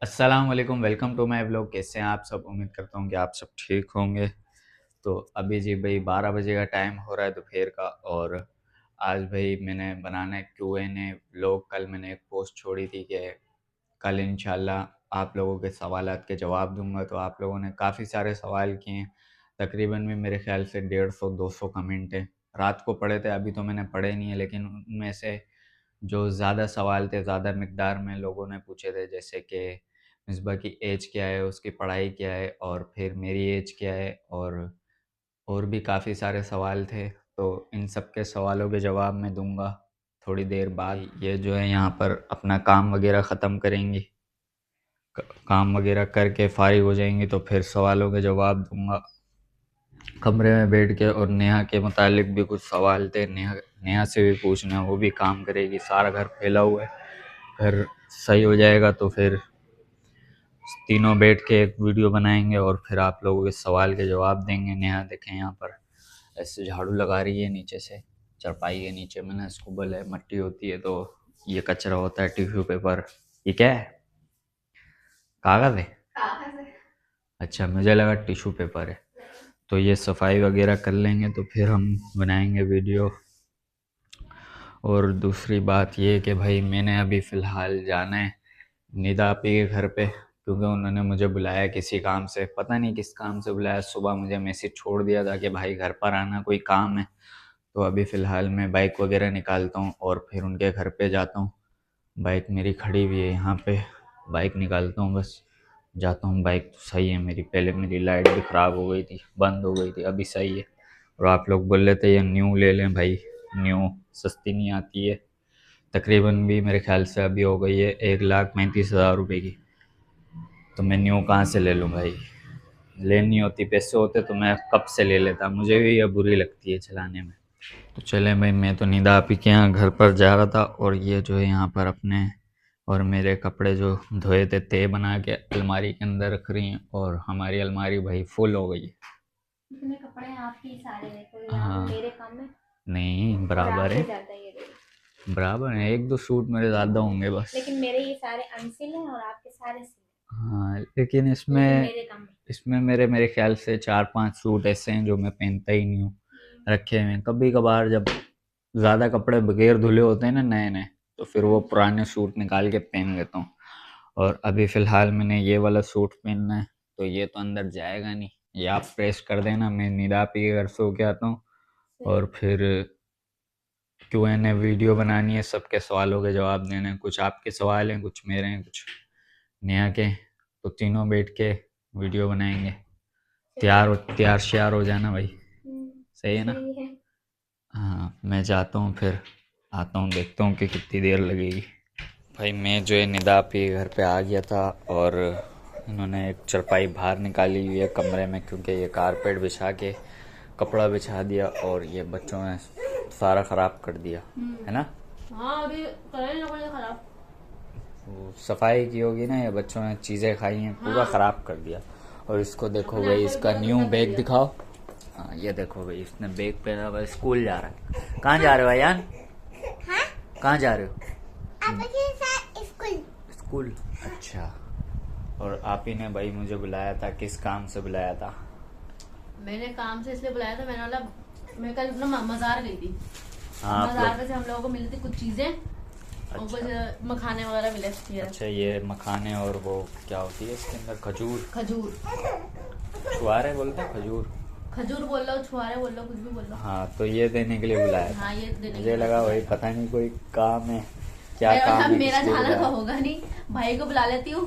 अस्सलाम वालेकुम, welcome to my vlog. कैसे हैं आप सब? उम्मीद करता हूँ कि आप सब ठीक होंगे। तो अभी जी भाई 12 बजे का टाइम हो रहा है दोपहर का। और आज भाई मैंने बनाना है Q&A व्लॉग। कल मैंने एक पोस्ट छोड़ी थी कि कल इंशाल्लाह आप लोगों के सवालात के जवाब दूंगा। तो आप लोगों ने काफ़ी सारे सवाल किए हैं। तकरीबन भी मेरे ख्याल से 150-200 कमेंट हैं। रात को पढ़े थे, अभी तो मैंने पढ़े नहीं है, लेकिन उनमें से जो ज़्यादा सवाल थे, ज़्यादा मिकदार में लोगों ने पूछे थे, जैसे कि मिसबा की एज क्या है, उसकी पढ़ाई क्या है, और फिर मेरी एज क्या है, और भी काफ़ी सारे सवाल थे। तो इन सब के सवालों के जवाब मैं दूंगा थोड़ी देर बाद। ये जो है यहाँ पर अपना काम वगैरह ख़त्म करेंगी, काम वगैरह करके फ़ारिग हो जाएंगी, तो फिर सवालों के जवाब दूंगा कमरे में बैठ के। और नेहा के मुतालिक भी कुछ सवाल थे, नेहा नेहा से भी पूछना है, वो भी काम करेगी। सारा घर फैला हुआ है, घर सही हो जाएगा तो फिर तीनों बैठ के एक वीडियो बनाएंगे और फिर आप लोगों के सवाल के जवाब देंगे। नेहा देखें यहाँ पर ऐसे झाड़ू लगा रही है नीचे से, चारपाई के नीचे। मैंने इसको बोला है मट्टी होती है तो ये कचरा होता है, टिश्यू पेपर। ये क्या है? कागज़ है? कागज़ है। अच्छा, मुझे लगा टिश्यू पेपर है। तो ये सफाई वगैरह कर लेंगे तो फिर हम बनाएंगे वीडियो। और दूसरी बात ये कि भाई मैंने अभी फ़िलहाल जाना है निदा आपी के घर पे, क्योंकि उन्होंने मुझे बुलाया किसी काम से। पता नहीं किस काम से बुलाया। सुबह मुझे मैसेज छोड़ दिया था कि भाई घर पर आना, कोई काम है। तो अभी फ़िलहाल मैं बाइक वगैरह निकालता हूँ और फिर उनके घर पे जाता हूँ। बाइक मेरी खड़ी हुई है यहाँ पे, बाइक निकालता हूँ, बस जाता हूँ। बाइक तो सही है मेरी, पहले मेरी लाइट भी ख़राब हो गई थी, बंद हो गई थी, अभी सही है। और आप लोग बोल रहे थे ये न्यू ले लें, भाई न्यू सस्ती नहीं आती है। तकरीबन भी मेरे ख्याल से अभी हो गई है 1,35,000 रुपये की। तो मैं न्यू कहाँ से ले लूँ भाई? लेनी होती, पैसे होते तो मैं कब से ले लेता। मुझे भी ये बुरी लगती है चलाने में। तो चले भाई, मैं तो निदा आपी के यहाँ घर पर जा रहा था, और ये जो है यहाँ पर अपने और मेरे कपड़े जो धोए थे तय बना के अलमारी के अंदर रख रही हैं। और हमारी अलमारी भाई फुल हो गई है। इतने कपड़े हैं आपके सारे, देखो हाँ, मेरे कम है नहीं और बराबर आपके है, ज्यादा ये देखो। बराबर है। एक दो सूट मेरे ज़्यादा होंगे बस। लेकिन मेरे ये सारे अनसिल हैं और आपके सारे सिल हाँ, लेकिन हैं, लेकिन इसमें मेरे कम है। इसमें मेरे ख्याल से 4-5 सूट ऐसे हैं जो मैं पहनता ही नहीं हूँ, रखे हुए हैं। कभी कभार जब ज़्यादा कपड़े बगैर धुले होते हैं ना, नए नए, तो फिर वो पुराने सूट निकाल के पहन लेता हूँ। और अभी फ़िलहाल मैंने ये वाला सूट पहनना है, तो ये तो अंदर जाएगा नहीं। ये आप प्रेस कर देना, मैं निदा पी के घर सो के आता हूँ। और फिर Q&A वीडियो बनानी है, सबके सवालों के जवाब देने हैं। कुछ आपके सवाल हैं, कुछ मेरे हैं, कुछ नेहा के। तो तीनों बैठ के वीडियो बनाएंगे। तैयार श्यार हो जाना भाई, सही है ना? सही है। हाँ, मैं जाता हूँ, फिर आता हूँ, देखता हूँ कि कितनी देर लगेगी। भाई मैं जो है निदा आपी के घर पे आ गया था, और इन्होंने एक चारपाई बाहर निकाली हुई है कमरे में, क्योंकि ये कारपेट बिछा के कपड़ा बिछा दिया और ये बच्चों ने सारा ख़राब कर दिया है ना। हाँ, अभी करें लोगों ने खराब। वो सफाई की होगी ना, ये बच्चों ने चीज़ें खाई हैं, पूरा ख़राब कर दिया। और इसको देखो अपने आप भाई, को इसका पूरा न्यू गंदा कर बैग दिया। दिखाओ। हाँ, ये देखो भाई, इसने बैग पहना हुआ है, स्कूल जा रहा है। कहाँ जा रहे हो यार? हाँ? कहाँ जा रहे हो? आपके साथ स्कूल। स्कूल, अच्छा। और आप ही ने भाई मुझे बुलाया था, किस काम से बुलाया था? मैंने काम से इसलिए बुलाया था, मैंने बोला मैं कल अपना मज़ार गई थी। हाँ, आप मज़ार लोग। पे से हम लोगों को मिली थी कुछ चीजें और अच्छा, कुछ मखाने वगैरह मिले थे। अच्छा, ये मखाने और वो क्या होती है इसके अंदर? खजूर, खजूर। छुआरे बोलते हैं, खजूर। खजूर बोल लो, छुआरे बोल लो, कुछ भी बोल लो। हाँ, तो ये देने के लिए बुलाया था। हाँ, ये देने के मुझे लिए लगा बुलाया भाई था। पता नहीं कोई काम है, क्या मेरा काम मतलब है, मेरा इसलिए जाना बुलाया। तो होगा नहीं, भाई को बुला लेती हूँ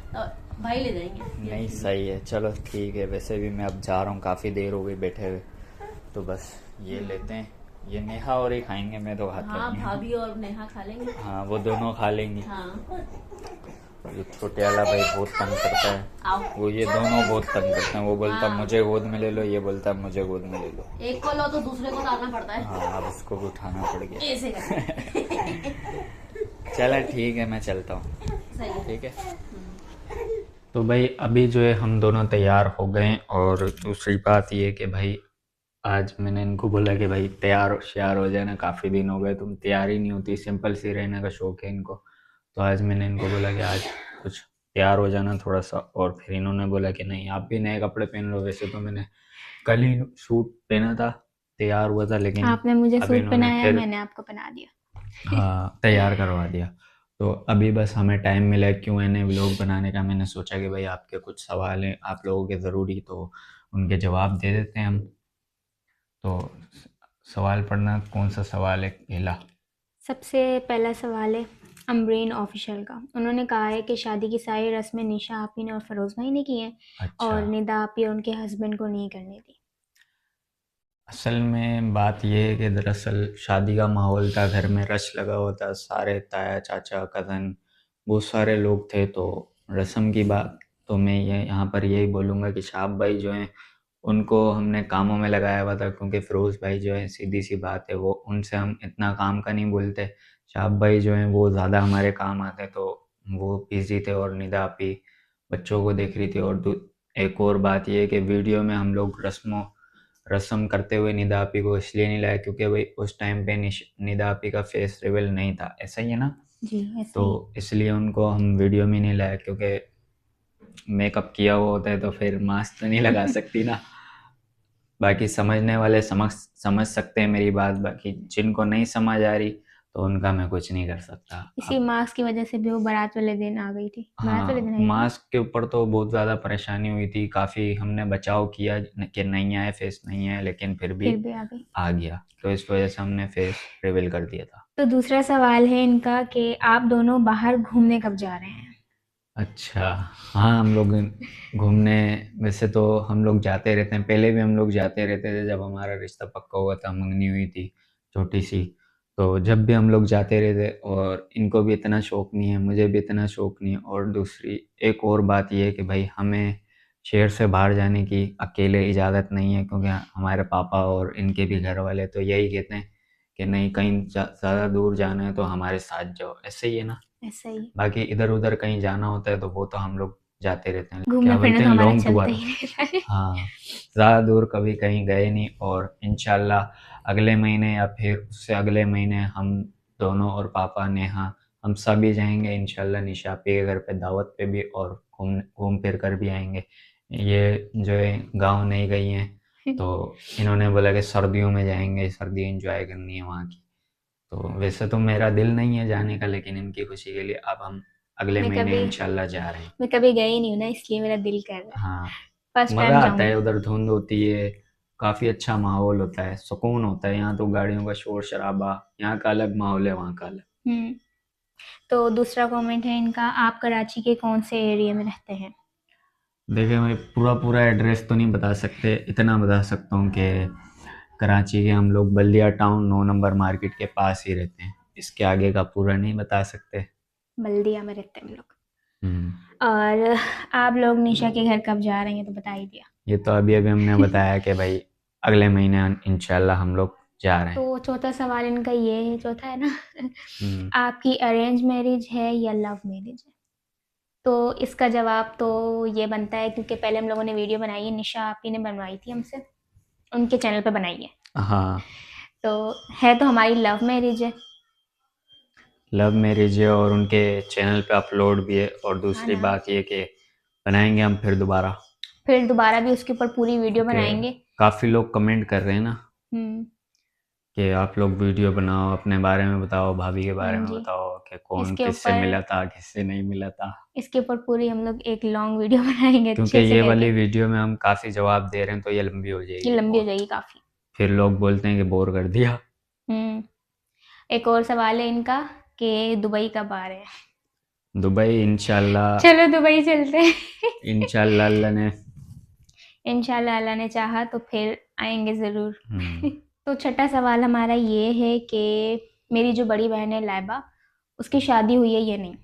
तो भाई ले जाएंगे। नहीं, सही है, चलो ठीक है। वैसे भी मैं अब जा रहा हूँ, काफ़ी देर हो गई बैठे हुए। तो बस ये लेते हैं, ये नेहा और ही खाएंगे, मैं तो खाता हाँ, नहीं हूँ। भाभी और नेहा खा लेंगे। हाँ, वो दोनों खा लेंगी। हाँ, ये छोटे वाला भाई बहुत तंग करता है। आओ। वो ये दोनों बहुत तंग करते हैं। वो बोलता है हाँ। मुझे गोद में ले लो, ये बोलता है मुझे गोद में ले लो। एक को लो तो दूसरे को लाना पड़ता है। हाँ, अब उसको भी उठाना पड़ गया। ऐसे करके। चलो ठीक है, मैं चलता हूँ। सही है। ठीक है। तो भाई अभी जो है हम दोनों तैयार हो गए। और दूसरी बात ये कि भाई आज मैंने इनको बोला कि भाई तैयार श्यार हो जाना, काफ़ी दिन हो गए तुम तैयार ही नहीं होती, सिंपल सी रहने का शौक है इनको। तो आज मैंने इनको बोला कि आज कुछ तैयार हो जाना थोड़ा सा। और फिर इन्होंने बोला कि नहीं आप भी नए कपड़े पहन लो। वैसे तो मैंने कल ही सूट पहना था, तैयार हुआ था, लेकिन आपने मुझे अब सूट इन्होंने पहनाया, फिर मैंने आपको पहना दिया। हाँ तैयार करवा दिया। तो अभी बस हमें टाइम मिला Q&A व्लॉग बनाने का। मैंने सोचा कि भाई आपके कुछ सवाल हैं आप लोगों के ज़रूरी, तो उनके जवाब दे देते हैं हम। तो सवाल पढ़ना, कौन सा सवाल है पहला? सबसे पहला सवाल है अमरीन ऑफिशियल का। उन्होंने कहा है कि शादी की सारी रस्में निशा आपी ने और फरोज भाई ने की हैं अच्छा, और निदा आपी और उनके हस्बैंड को नहीं करनी थी। असल में बात ये है कि दरअसल शादी का माहौल था, घर में रश लगा हुआ था, सारे ताया चाचा कज़न बहुत सारे लोग थे। तो रस्म की बात तो मैं ये यहाँ पर यही बोलूँगा कि शाब भाई जो हैं उनको हमने कामों में लगाया हुआ था, क्योंकि फ़िरोज़ भाई जो है सीधी सी बात है वो उनसे हम इतना काम का नहीं बोलते। शाब भाई जो हैं वो ज़्यादा हमारे काम आते, तो वो बिज़ी थे और निदा आपी बच्चों को देख रही थी। और एक और बात ये है कि वीडियो में हम लोग रस्म करते हुए निदा आपी को इसलिए नहीं लाया क्योंकि भाई उस टाइम पे निदा आपी का फेस रिवील नहीं था, ऐसा ही है ना? जी ऐसा तो ही। इसलिए उनको हम वीडियो में नहीं लाया, क्योंकि मेकअप किया हुआ होता है तो फिर मास्क तो नहीं लगा सकती ना। बाकी समझने वाले समझ सकते हैं मेरी बात, बाकी जिनको नहीं समझ आ रही तो उनका मैं कुछ नहीं कर सकता इसी अब। मास्क की वजह से भी वो बारात वाले दिन आ गई थी, बारात वाले दिन हाँ, आई थी ना। मास्क के ऊपर तो बहुत ज़्यादा परेशानी हुई थी, काफ़ी हमने बचाव किया कि नहीं आए, फेस नहीं आए, लेकिन फिर भी फिर भी आ गई। आ गया। तो इस वजह से हमने फेस रिवील कर दिया था। तो दूसरा सवाल है इनका कि आप दोनों बाहर घूमने कब जा रहे हैं। अच्छा, हाँ हम लोग घूमने वैसे तो हम लोग जाते रहते हैं, पहले भी हम लोग जाते रहते थे। जब हमारा रिश्ता पक्का हुआ था, मंगनी हुई थी छोटी सी, तो जब भी हम लोग जाते रहते। और इनको भी इतना शौक नहीं है, मुझे भी इतना शौक नहीं है। और दूसरी एक और बात ये है कि भाई हमें शहर से बाहर जाने की अकेले इजाज़त नहीं है, क्योंकि हमारे पापा और इनके भी घर वाले तो यही कहते हैं कि नहीं कहीं ज़्यादा दूर जाना है तो हमारे साथ जाओ, ऐसे ही है ना? ऐसा ही। बाकी इधर-उधर कहीं जाना होता है तो वो तो हम लोग जाते रहते हैं। घूमना क्या फिरना बोलते तो हैं हमारा लॉन्ग चलता टूर। ही रहता है। हाँ, ज़्यादा दूर कभी कहीं गए नहीं। और इंशाल्लाह अगले महीने या फिर उससे अगले महीने हम दोनों और पापा, नेहा, हम सभी जाएँगे इंशाल्लाह निशा आपी के घर पे दावत पे भी, और घूम फिर कर भी आएँगे। ये जो है गाँव नहीं गई हैं, तो इन्होंने बोला कि सर्दियों में जाएँगे, सर्दी एन्जॉय करनी है वहाँ की। तो वैसे तो मेरा दिल नहीं है जाने का, लेकिन इनकी खुशी के लिए अब हम अगले मैं महीने कभी इंशाल्लाह जा रहे हैं। मैं कभी गई नहीं हूँ ना, इसलिए मेरा दिल कर रहा है। हाँ, फर्स्ट मज़ा टाइम आता है, जाऊंगी। उधर धुंध होती है, काफ़ी अच्छा माहौल होता है, सुकून होता है। यहाँ तो गाड़ियों का शोर-शराबा, यहाँ का अलग माहौल है, वहाँ का अलग। हम्म। तो दूसरा कमेंट है इनका, आप कराची के कौन से एरिया में रहते हैं। देखिए मैं पूरा एड्रेस तो नहीं बता सकते, इतना बता सकता हूँ कि कराची के हम लोग बल्दिया टाउन 9 नंबर मार्केट के पास ही रहते हैं। इसके आगे का पूरा नहीं बता सकते। बल्दिया में रहते हैं हम लोग। हुँ। और आप लोग निशा के घर कब जा रहे हैं, तो बता ही दिया। ये तो अभी-अभी हमने बताया कि भाई अगले महीने इंशाल्लाह हम लोग जा रहे तो हैं। चौथा सवाल इनका ये है, चौथा है ना। हुँ। आपकी अरेंज मैरिज है या लव मैरिज है। तो इसका जवाब तो ये बनता है, क्योंकि पहले हम लोगों ने वीडियो बनाई है, निशा आपी ने बनवाई थी हमसे, उनके चैनल पे बनाई है। हाँ, तो है तो हमारी लव मैरिज है। लव मैरिज है और उनके चैनल पे अपलोड भी है। और हाँ दूसरी ना। बात ये कि बनाएँगे हम फिर दोबारा, फिर दोबारा भी उसके ऊपर पूरी वीडियो क्योंकि बनाएंगे। काफ़ी लोग कमेंट कर रहे हैं ना हम्म। कि आप लोग वीडियो बनाओ, अपने बारे में बताओ, भाभी के हाँ बारे में जी। बताओ कि कौन इसके किससे ऊपर मिला था, किससे नहीं मिला था। इसके ऊपर पूरी हम लोग एक लॉन्ग वीडियो बनाएंगे क्योंकि अच्छे से ये वाली करके। वीडियो में हम काफ़ी जवाब दे रहे हैं तो ये लंबी हो ये जाएगी लंबी हो बहुत। जाएगी काफ़ी। फिर लोग बोलते हैं कि बोर कर दिया। हम्म। एक और सवाल है इनका कि दुबई कब आ रहे हैं। दुबई इंशाल्लाह, चलो दुबई चलते हैं। इंशाल्लाह अल्लाह ने। इंशाल्लाह अल्लाह ने चाहा तो फिर आएंगे ज़रूर। हम्म। तो छठा सवाल हमारा ये है कि मेरी जो बड़ी बहन है लाइबा, उसकी शादी हुई है या नहीं।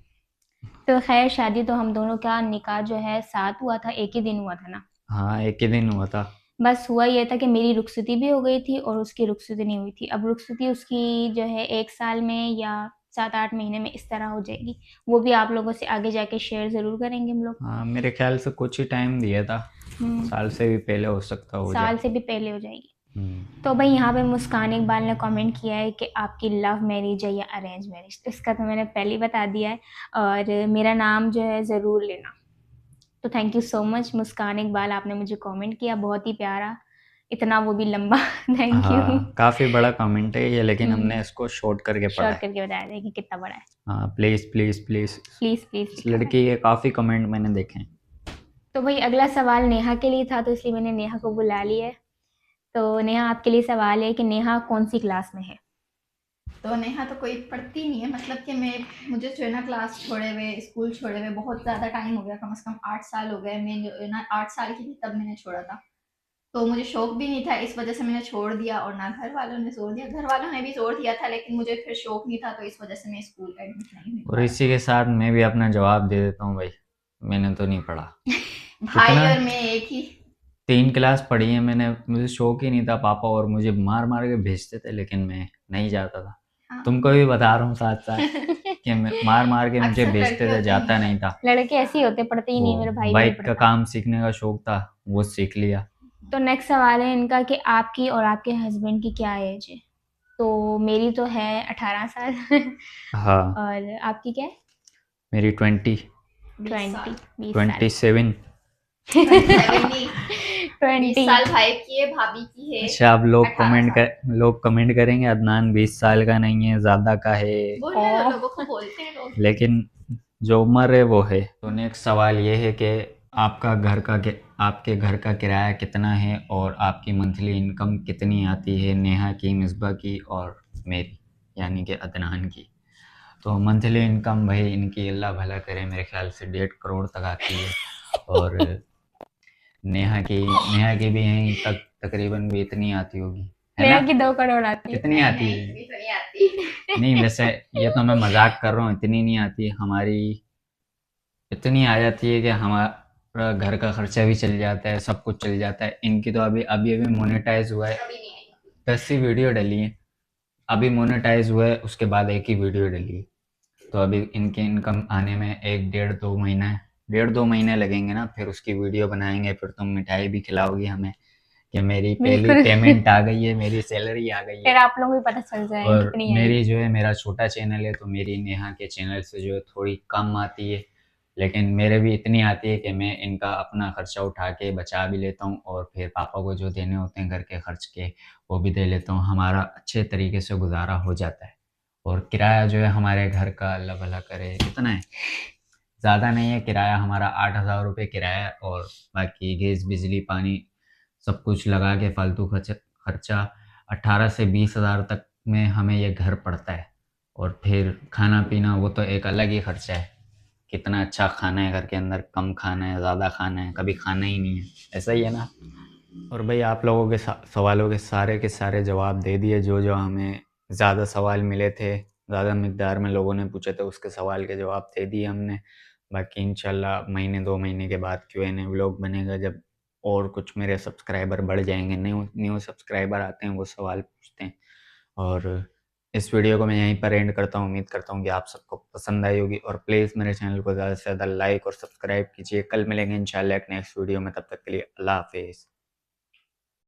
तो खैर शादी तो हम दोनों का निकाह जो है साथ हुआ था, एक ही दिन हुआ था ना। हाँ एक ही दिन हुआ था। बस हुआ ये था कि मेरी रुखसती भी हो गई थी और उसकी रुखसती नहीं हुई थी। अब रुखसती उसकी जो है 1 साल में या 7-8 महीने में इस तरह हो जाएगी। वो भी आप लोगों से आगे जाके शेयर ज़रूर करेंगे हम लोग। हाँ मेरे ख्याल से कुछ ही टाइम दिया था, हम्म। साल से भी पहले हो सकता हो साल जाए। से भी पहले हो जाएगी। तो भाई यहाँ पे मुस्कान इकबाल ने कमेंट किया है कि आपकी लव मैरिज है या अरेंज मैरिज, तो इसका तो मैंने पहले ही बता दिया है, और मेरा नाम जो है ज़रूर लेना। तो थैंक यू सो मच मुस्कान इकबाल, आपने मुझे कमेंट किया, बहुत ही प्यारा, इतना वो भी लंबा। Thank you. हाँ, काफ़ी बड़ा कमेंट है ये, लेकिन हमने इसको शॉर्ट करके पढ़ा शॉर्ट है। करके बताया था कि कितना बड़ा है। हाँ, please please please. Please please इस लिखा है। लड़की के काफ़ी कमेंट मैंने देखे हैं। तो भाई अगला सवाल नेहा के लिए था, तो इसलिए मैंने नेहा को बुला लिया है। तो नेहा, आपके लिए सवाल है कि नेहा कौन सी क्लास में है? तो नेहा तो कोई पढ़ती नहीं है, मतलब कि मुझे जो है ना क्लास छोड़े हुए, स्कूल छोड़े हुए बहुत ज़्यादा टाइम हो गया, कम से कम 8 साल हो गए। मैं जो है ना 8 साल की थी तब मैंने छोड़ा था। तो मुझे शौक भी नहीं था, इस वजह से मैंने छोड़ दिया, और ना घर वालों ने जोर दिया, घर वालों ने भी जोर दिया था, लेकिन मुझे फिर शौक नहीं था, तो इस वजह से मैं स्कूल एडमिट नहीं हुई और दोबारा। इसी के साथ मैं भी अपना जवाब दे देता हूँ भाई, मैंने तो नहीं पढ़ा। भाई कितना और मैं एक ही। 3 क्लास पढ़ी है मैंने, मुझे शौक ही नहीं था, पापा और मुझे मार मार के भेजते थे, लेकिन मैं नहीं जाता था। हाँ। तुमको भी बता रहा हूँ साथ साथ कि मार मार के मुझे अक्सर भेजते लड़के थे, होते हैं जाता ये। नहीं था। लड़के ऐसे ही होते, पढ़ते ही वो नहीं, मेरा भाई भी नहीं बाइक का पढ़ता। काम सीखने का शौक था, वो सीख लिया। तो नेक्स्ट सवाल है इनका कि आपकी और आपके हस्बैंड की क्या एज है? तो मेरी तो है 18 साल। हाँ, और आपकी क्या है? मेरी 20 20, 20 साल। 27। 27 नहीं, 20 20। साल भाई की है, भाभी की है अच्छा, अब 18 साल। लोग कमेंट करेंगे अदनान 20 साल का नहीं है, ज़्यादा का है। बोलने दो, लोगों को बोलते हैं लोग। लेकिन जो उम्र है वो है। तो नेक्स्ट सवाल ये है कि आपके घर का किराया कितना है और आपकी मंथली इनकम कितनी आती है, नेहा की, मिसबा की और मेरी, यानी कि अदनान की। तो मंथली इनकम भाई इनकी अल्लाह भला करे, मेरे ख्याल से 1.5 करोड़ तक आती है। और नेहा की भी यहीं तक तकरीबन भी इतनी आती होगी, है ना? नेहा की 2 करोड़ आती है। कितनी नहीं आती नहीं, है? इतनी तो नहीं आती। नहीं, वैसे ये तो मैं मजाक कर रहा हूँ, इतनी नहीं आती हमारी। इतनी आ जाती है कि हमारा घर का खर्चा भी चल जाता है, सब कुछ चल जाता है। इनकी तो अभी अभी अभी मोनेटाइज हुआ है, कभी नहीं आई। 10 ही वीडियो डली है। अभी मोनेटाइज हुआ है, उसके बाद एक ही वीडियो डली है। तो अभी इनकी इनकम आने में 1 डेढ़ 2 महीना है, 1.5 2 महीने लगेंगे ना, फिर उसकी वीडियो बनाएंगे, फिर तुम मिठाई भी खिलाओगी हमें कि मेरी पहली बिल्कुल। पेमेंट आ गई है, मेरी सैलरी आ गई फिर है। आप लोगों को भी पता चल जाएगा और कितनी मेरी आएगी। जो है, मेरा छोटा चैनल है, तो मेरी नेहा के चैनल से जो है थोड़ी कम आती है, लेकिन मेरे भी इतनी आती है कि मैं इनका अपना खर्चा उठा के बचा भी लेता हूँ, और फिर पापा को जो देने होते हैं घर के खर्च के, वो भी दे लेता हूँ। हमारा अच्छे तरीके से गुजारा हो जाता है। और किराया जो है हमारे घर का, अल्लाह भला करे, कितना है, ज़्यादा नहीं है किराया हमारा, 8,000 रुपये किराया है। और बाकी गैस बिजली पानी सब कुछ लगा के फालतू खर्चा 18 से 20 हज़ार तक में हमें ये घर पड़ता है। और फिर खाना पीना वो तो एक अलग ही खर्चा है, कितना अच्छा खाना है घर के अंदर, कम खाना है, ज़्यादा खाना है, कभी खाना ही नहीं है, ऐसा ही है ना। और भाई आप लोगों के सवालों के सारे जवाब दे दिए, जो जो हमें ज़्यादा सवाल मिले थे, ज़्यादा मिकदार में लोगों ने पूछे थे, उसके सवाल के जवाब दे दिए हमने। बाकी इंशाल्लाह महीने 2 महीने के बाद Q&A व्लॉग बनेगा, जब और कुछ मेरे सब्सक्राइबर बढ़ जाएंगे, न्यू न्यू सब्सक्राइबर आते हैं, वो सवाल पूछते हैं। और इस वीडियो को मैं यहीं पर एंड करता हूँ। उम्मीद करता हूँ कि आप सबको पसंद आई होगी, और प्लीज़ मेरे चैनल को ज़्यादा से ज़्यादा लाइक और सब्सक्राइब कीजिए। कल मिलेंगे इंशाल्लाह एक नेक्स्ट वीडियो में, तब तक के लिए अल्लाह हाफिज़।